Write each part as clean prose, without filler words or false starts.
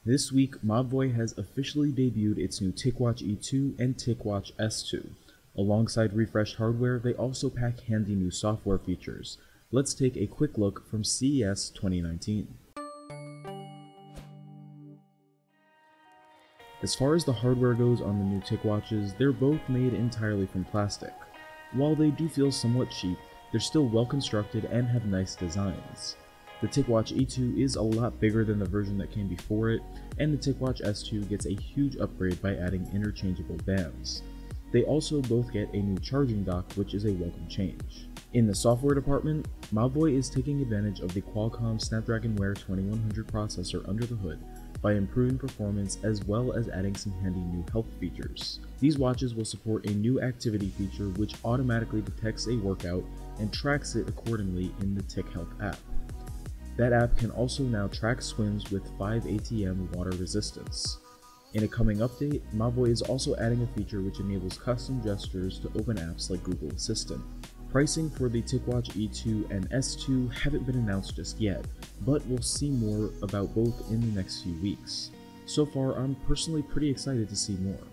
This week, Mobvoi has officially debuted its new Ticwatch E2 and Ticwatch S2. Alongside refreshed hardware, they also pack handy new software features. Let's take a quick look from CES 2019. As far as the hardware goes on the new Ticwatches, they're both made entirely from plastic. While they do feel somewhat cheap, they're still well constructed and have nice designs. The Ticwatch E2 is a lot bigger than the version that came before it, and the Ticwatch S2 gets a huge upgrade by adding interchangeable bands. They also both get a new charging dock, which is a welcome change. In the software department, Mobvoi is taking advantage of the Qualcomm Snapdragon Wear 2100 processor under the hood by improving performance as well as adding some handy new health features. These watches will support a new activity feature which automatically detects a workout and tracks it accordingly in the Tic Health app. That app can also now track swims with 5 ATM water resistance. In a coming update, Mobvoi is also adding a feature which enables custom gestures to open apps like Google Assistant. Pricing for the Ticwatch E2 and S2 haven't been announced just yet, but we'll see more about both in the next few weeks. So far, I'm personally pretty excited to see more.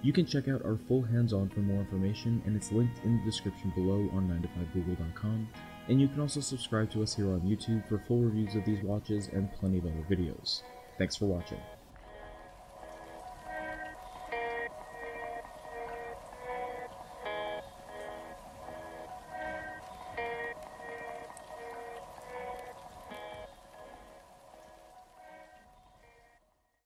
You can check out our full hands-on for more information, and it's linked in the description below on 9to5google.com, and you can also subscribe to us here on YouTube for full reviews of these watches and plenty of other videos. Thanks for watching.